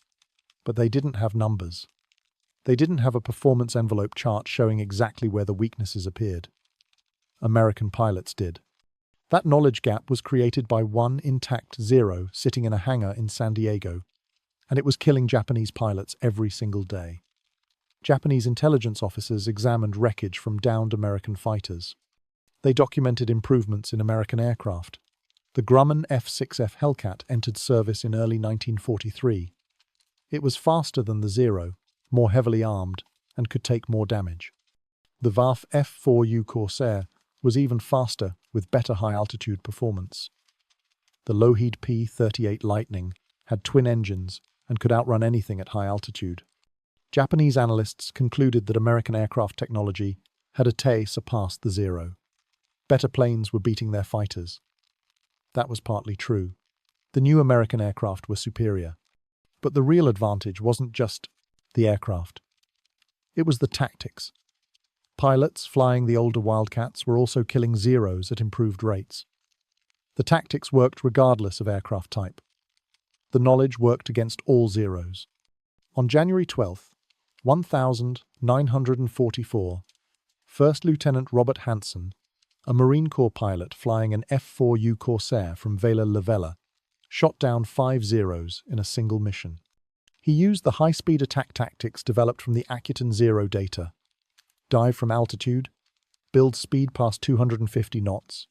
but they didn't have numbers. They didn't have a performance envelope chart showing exactly where the weaknesses appeared. American pilots did. That knowledge gap was created by one intact Zero sitting in a hangar in San Diego, and it was killing Japanese pilots every single day. Japanese intelligence officers examined wreckage from downed American fighters. They documented improvements in American aircraft. The Grumman F-6F Hellcat entered service in early 1943. It was faster than the Zero, more heavily armed, and could take more damage. The VAF F-4U Corsair was even faster, with better high-altitude performance. The Lockheed P-38 Lightning had twin engines and could outrun anything at high altitude. Japanese analysts concluded that American aircraft technology had surpassed the Zero. Better planes were beating their fighters. That was partly true. The new American aircraft were superior. But the real advantage wasn't just the aircraft. It was the tactics. Pilots flying the older Wildcats were also killing Zeros at improved rates. The tactics worked regardless of aircraft type. The knowledge worked against all Zeros. On January 12, 1944, First Lieutenant Robert Hansen, a Marine Corps pilot flying an F-4U Corsair from Vela Lavella, shot down 5 Zeros in a single mission. He used the high-speed attack tactics developed from the Akutan Zero data. Dive from altitude, build speed past 250 knots,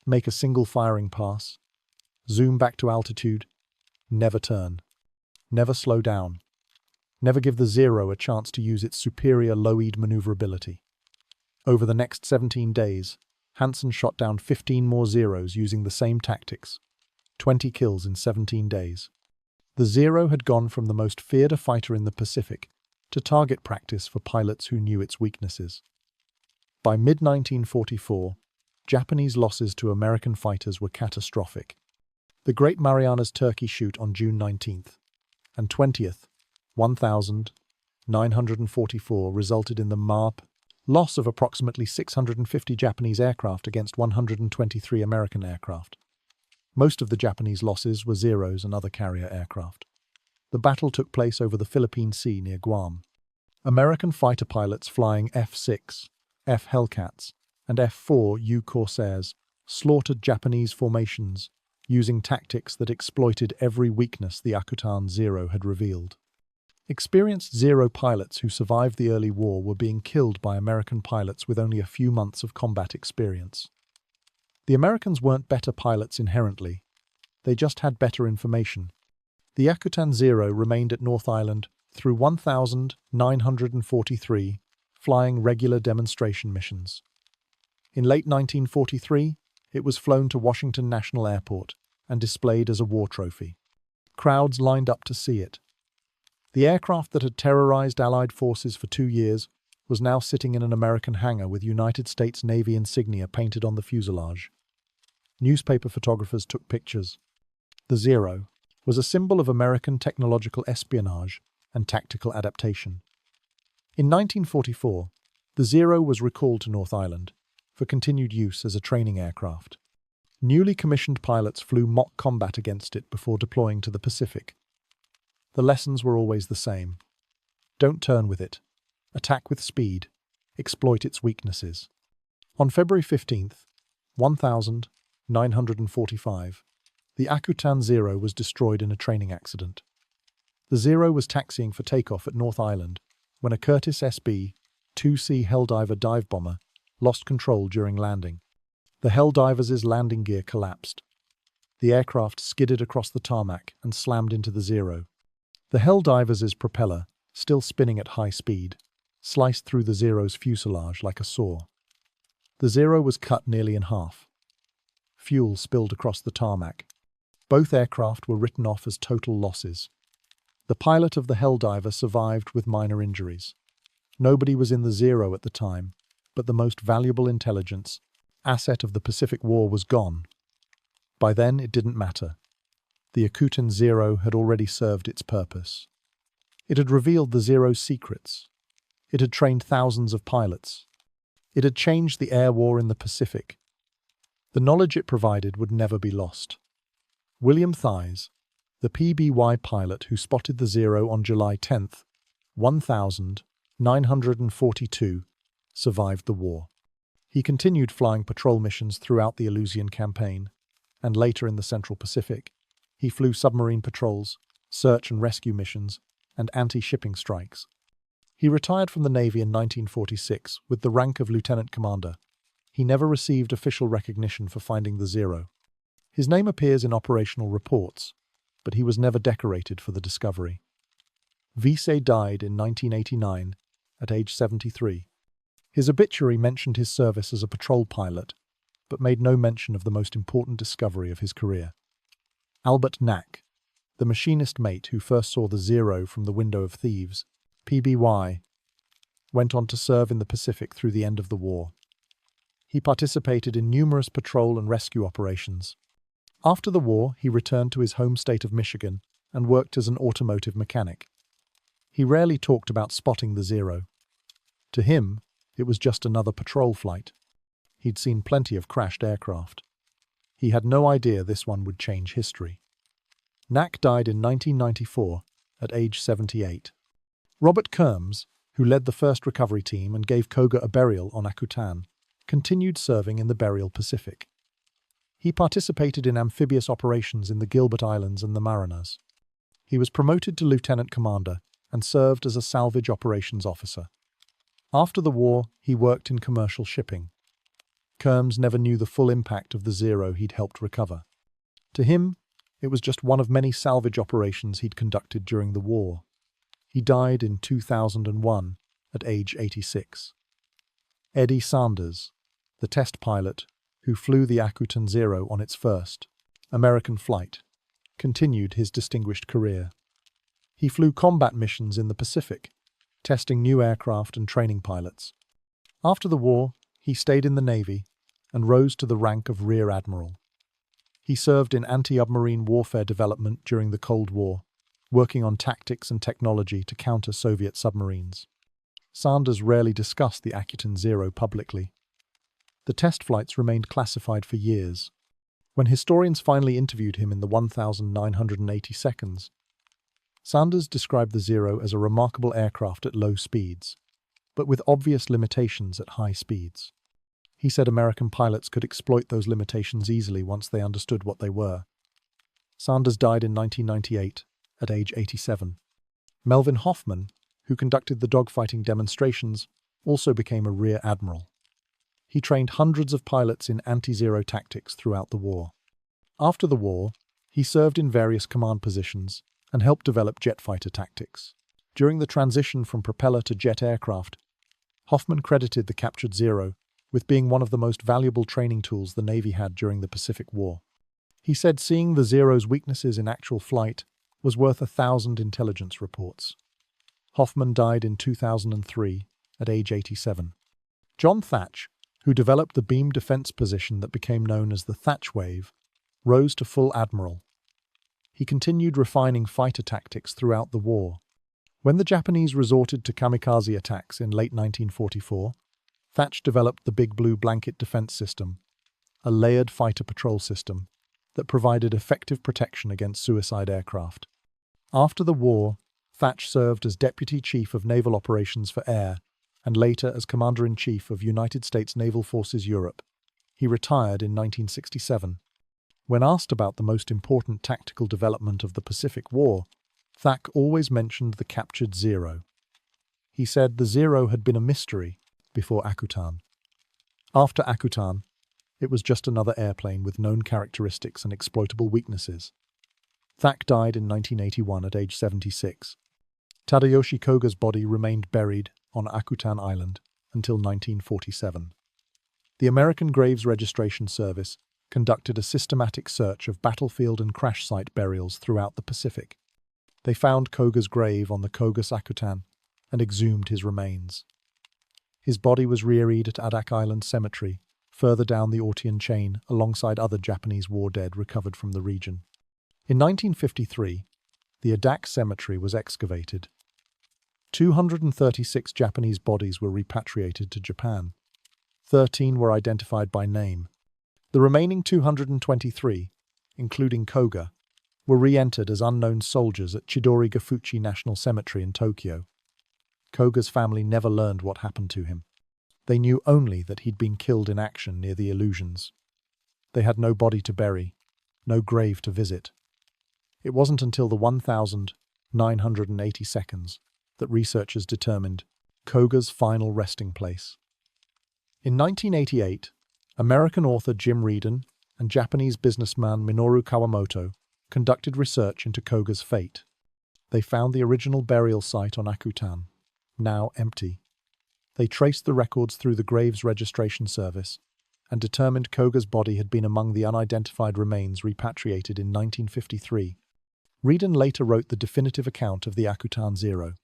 make a single firing pass, zoom back to altitude, never turn, never slow down, never give the Zero a chance to use its superior low-speed maneuverability. Over the next 17 days, Hansen shot down 15 more Zeros using the same tactics, 20 kills in 17 days. The Zero had gone from the most feared fighter in the Pacific to target practice for pilots who knew its weaknesses. By mid-1944, Japanese losses to American fighters were catastrophic. The Great Marianas Turkey Shoot on June 19th and 20th, 1944 resulted in the MARP loss of approximately 650 Japanese aircraft against 123 American aircraft. Most of the Japanese losses were Zeros and other carrier aircraft. The battle took place over the Philippine Sea near Guam. American fighter pilots flying F-6F Hellcats and F-4U Corsairs slaughtered Japanese formations, using tactics that exploited every weakness the Akutan Zero had revealed. Experienced Zero pilots who survived the early war were being killed by American pilots with only a few months of combat experience. The Americans weren't better pilots inherently, they just had better information. The Akutan Zero remained at North Island through 1943, flying regular demonstration missions. In late 1943, it was flown to Washington National Airport and displayed as a war trophy. Crowds lined up to see it. The aircraft that had terrorized Allied forces for 2 years was now sitting in an American hangar with United States Navy insignia painted on the fuselage. Newspaper photographers took pictures. The Zero was a symbol of American technological espionage and tactical adaptation. In 1944, the Zero was recalled to North Island for continued use as a training aircraft. Newly commissioned pilots flew mock combat against it before deploying to the Pacific. The lessons were always the same. Don't turn with it. Attack with speed. Exploit its weaknesses. On February 15th, 1945, the Akutan Zero was destroyed in a training accident. The Zero was taxiing for takeoff at North Island when a Curtiss SB-2C Helldiver dive bomber lost control during landing. The Helldivers' landing gear collapsed. The aircraft skidded across the tarmac and slammed into the Zero. The Helldivers' propeller, still spinning at high speed, sliced through the Zero's fuselage like a saw. The Zero was cut nearly in half. Fuel spilled across the tarmac. Both aircraft were written off as total losses. The pilot of the Helldiver survived with minor injuries. Nobody was in the Zero at the time, but the most valuable intelligence, asset of the Pacific War, was gone. By then, it didn't matter. The Akutan Zero had already served its purpose. It had revealed the Zero's secrets. It had trained thousands of pilots. It had changed the air war in the Pacific. The knowledge it provided would never be lost. William Thach, the PBY pilot who spotted the Zero on July 10, 1942, survived the war. He continued flying patrol missions throughout the Aleutian campaign, and later in the Central Pacific. He flew submarine patrols, search and rescue missions, and anti-shipping strikes. He retired from the Navy in 1946 with the rank of lieutenant commander. He never received official recognition for finding the Zero. His name appears in operational reports, but he was never decorated for the discovery. Vise died in 1989 at age 73. His obituary mentioned his service as a patrol pilot, but made no mention of the most important discovery of his career. Albert Thach, the machinist mate who first saw the Zero from the window of thieves, PBY, went on to serve in the Pacific through the end of the war. He participated in numerous patrol and rescue operations. After the war, he returned to his home state of Michigan and worked as an automotive mechanic. He rarely talked about spotting the Zero. To him, it was just another patrol flight. He'd seen plenty of crashed aircraft. He had no idea this one would change history. Thach died in 1994 at age 78. Robert Kerms, who led the first recovery team and gave Koga a burial on Akutan, continued serving in the burial Pacific. He participated in amphibious operations in the Gilbert Islands and the Marianas. He was promoted to lieutenant commander and served as a salvage operations officer. After the war, he worked in commercial shipping. Kerms never knew the full impact of the Zero he'd helped recover. To him, it was just one of many salvage operations he'd conducted during the war. He died in 2001 at age 86. Eddie Sanders, the test pilot who flew the Akutan Zero on its first American flight, continued his distinguished career. He flew combat missions in the Pacific, testing new aircraft and training pilots. After the war, he stayed in the Navy and rose to the rank of Rear Admiral. He served in anti-submarine warfare development during the Cold War, working on tactics and technology to counter Soviet submarines. Sanders rarely discussed the Akutan Zero publicly. The test flights remained classified for years. When historians finally interviewed him in the 1980 seconds, Sanders described the Zero as a remarkable aircraft at low speeds, but with obvious limitations at high speeds. He said American pilots could exploit those limitations easily once they understood what they were. Sanders died in 1998 at age 87. Melvin Hoffman, who conducted the dogfighting demonstrations, also became a rear admiral. He trained hundreds of pilots in anti-zero tactics throughout the war. After the war, he served in various command positions and helped develop jet fighter tactics. During the transition from propeller to jet aircraft, Hoffman credited the captured Zero with being one of the most valuable training tools the Navy had during the Pacific War. He said seeing the Zero's weaknesses in actual flight was worth 1,000 intelligence reports. Hoffman died in 2003 at age 87. John Thach, who developed the beam defense position that became known as the Thach Wave, rose to full admiral. He continued refining fighter tactics throughout the war. When the Japanese resorted to kamikaze attacks in late 1944, Thach developed the Big Blue Blanket Defense System, a layered fighter patrol system that provided effective protection against suicide aircraft. After the war, Thach served as Deputy Chief of Naval Operations for Air and later as Commander-in-Chief of United States Naval Forces Europe. He retired in 1967. When asked about the most important tactical development of the Pacific War, Thach always mentioned the captured Zero. He said the Zero had been a mystery before Akutan. After Akutan, it was just another airplane with known characteristics and exploitable weaknesses. Thach died in 1981 at age 76. Tadayoshi Koga's body remained buried on Akutan Island until 1947. The American Graves Registration Service conducted a systematic search of battlefield and crash site burials throughout the Pacific. They found Koga's grave on the Kogus Akutan and exhumed his remains. His body was rearied at Adak Island Cemetery, further down the Aleutian chain, alongside other Japanese war dead recovered from the region. In 1953, the Adak Cemetery was excavated. 236 Japanese bodies were repatriated to Japan. 13 were identified by name. The remaining 223, including Koga, were re-entered as unknown soldiers at Chidori-Gafuchi National Cemetery in Tokyo. Koga's family never learned what happened to him. They knew only that he'd been killed in action near the Aleutians. They had no body to bury, no grave to visit. It wasn't until the 1,980 seconds that researchers determined Koga's final resting place. In 1988, American author Jim Reardon and Japanese businessman Minoru Kawamoto conducted research into Koga's fate. They found the original burial site on Akutan, now empty. They traced the records through the Graves Registration Service and determined Koga's body had been among the unidentified remains repatriated in 1953. Reardon later wrote the definitive account of the Akutan Zero,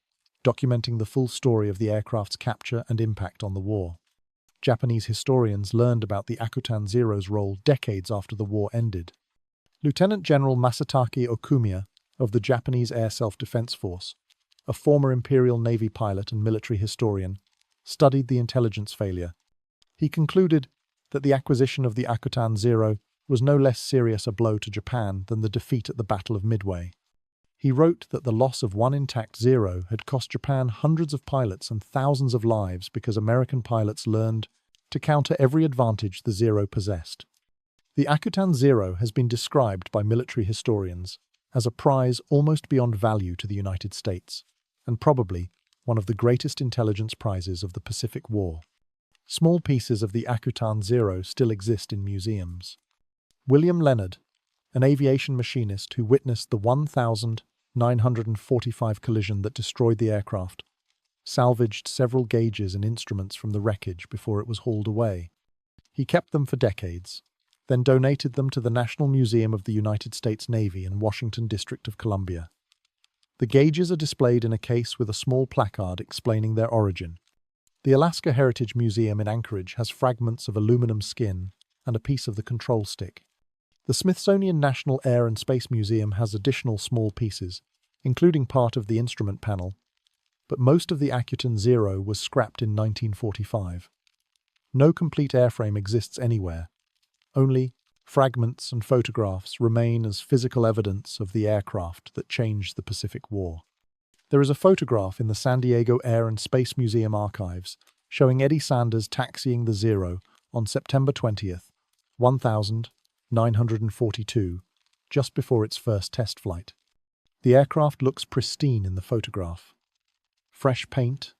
documenting the full story of the aircraft's capture and impact on the war. Japanese historians learned about the Akutan Zero's role decades after the war ended. Lieutenant General Masatake Okumiya of the Japanese Air Self-Defense Force, a former Imperial Navy pilot and military historian, studied the intelligence failure. He concluded that the acquisition of the Akutan Zero was no less serious a blow to Japan than the defeat at the Battle of Midway. He wrote that the loss of one intact Zero had cost Japan hundreds of pilots and thousands of lives because American pilots learned to counter every advantage the Zero possessed. The Akutan Zero has been described by military historians as a prize almost beyond value to the United States, and probably one of the greatest intelligence prizes of the Pacific War. Small pieces of the Akutan Zero still exist in museums. William Leonard, an aviation machinist who witnessed the 1,945 collision that destroyed the aircraft, salvaged several gauges and instruments from the wreckage before it was hauled away. He kept them for decades, then donated them to the National Museum of the United States Navy in Washington, District of Columbia. The gauges are displayed in a case with a small placard explaining their origin. The Alaska Heritage Museum in Anchorage has fragments of aluminum skin and a piece of the control stick. The Smithsonian National Air and Space Museum has additional small pieces, including part of the instrument panel, but most of the Akutan Zero was scrapped in 1945. No complete airframe exists anywhere. Only fragments and photographs remain as physical evidence of the aircraft that changed the Pacific War. There is a photograph in the San Diego Air and Space Museum archives showing Eddie Sanders taxiing the Zero on September 20th, 1942, just before its first test flight. The aircraft looks pristine in the photograph. Fresh paint,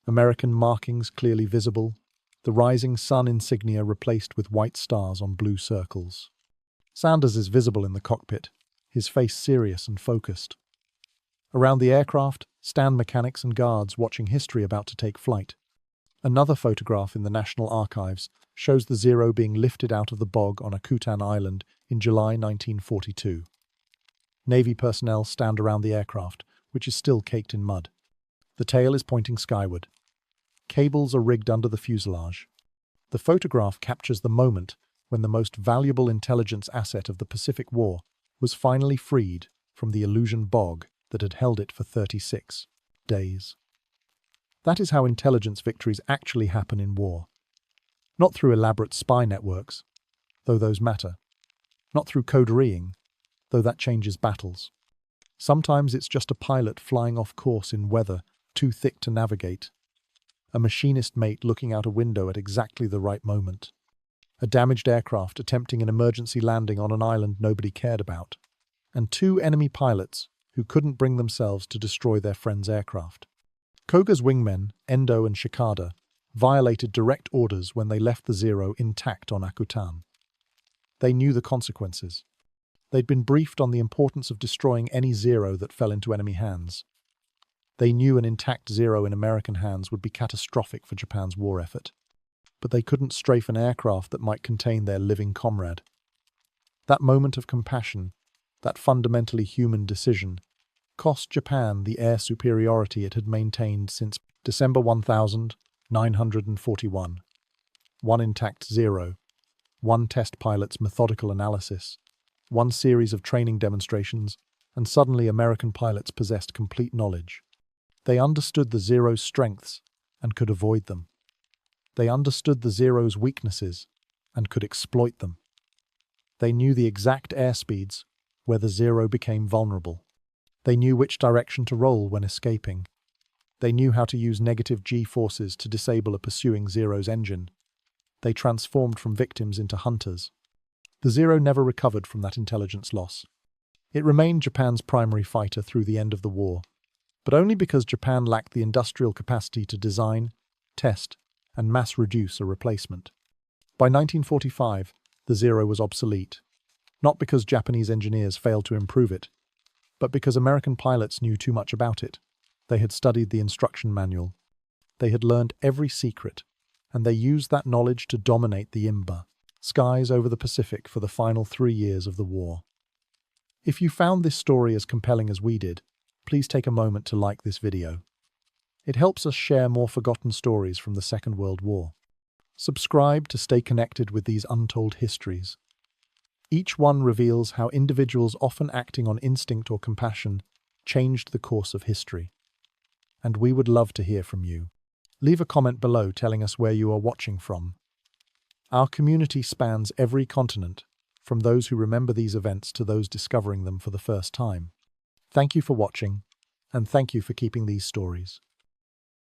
American markings clearly visible, the rising sun insignia replaced with white stars on blue circles. Sanders is visible in the cockpit, his face serious and focused. Around the aircraft stand mechanics and guards watching history about to take flight. Another photograph in the National Archives shows the Zero being lifted out of the bog on Akutan Island in July 1942. Navy personnel stand around the aircraft, which is still caked in mud. The tail is pointing skyward. Cables are rigged under the fuselage. The photograph captures the moment when the most valuable intelligence asset of the Pacific War was finally freed from the Aleutian bog that had held it for 36 days. That is how intelligence victories actually happen in war. Not through elaborate spy networks, though those matter. Not through codereeing, though that changes battles. Sometimes it's just a pilot flying off course in weather too thick to navigate. A machinist mate looking out a window at exactly the right moment. A damaged aircraft attempting an emergency landing on an island nobody cared about. And two enemy pilots who couldn't bring themselves to destroy their friend's aircraft. Koga's wingmen, Endo and Shikada, violated direct orders when they left the Zero intact on Akutan. They knew the consequences. They'd been briefed on the importance of destroying any Zero that fell into enemy hands. They knew an intact Zero in American hands would be catastrophic for Japan's war effort. But they couldn't strafe an aircraft that might contain their living comrade. That moment of compassion, that fundamentally human decision, cost Japan the air superiority it had maintained since December 1941. One intact Zero, one test pilot's methodical analysis, one series of training demonstrations, and suddenly American pilots possessed complete knowledge. They understood the Zero's strengths and could avoid them. They understood the Zero's weaknesses and could exploit them. They knew the exact airspeeds where the Zero became vulnerable. They knew which direction to roll when escaping. They knew how to use negative G-forces to disable a pursuing Zero's engine. They transformed from victims into hunters. The Zero never recovered from that intelligence loss. It remained Japan's primary fighter through the end of the war, but only because Japan lacked the industrial capacity to design, test, and mass-reduce a replacement. By 1945, the Zero was obsolete, not because Japanese engineers failed to improve it, but because American pilots knew too much about it. They had studied the instruction manual. They had learned every secret, and they used that knowledge to dominate the IMBA, skies over the Pacific for the final 3 years of the war. If you found this story as compelling as we did, please take a moment to like this video. It helps us share more forgotten stories from the Second World War. Subscribe to stay connected with these untold histories. Each one reveals how individuals often acting on instinct or compassion changed the course of history. And we would love to hear from you. Leave a comment below telling us where you are watching from. Our community spans every continent, from those who remember these events to those discovering them for the first time. Thank you for watching, and thank you for keeping these stories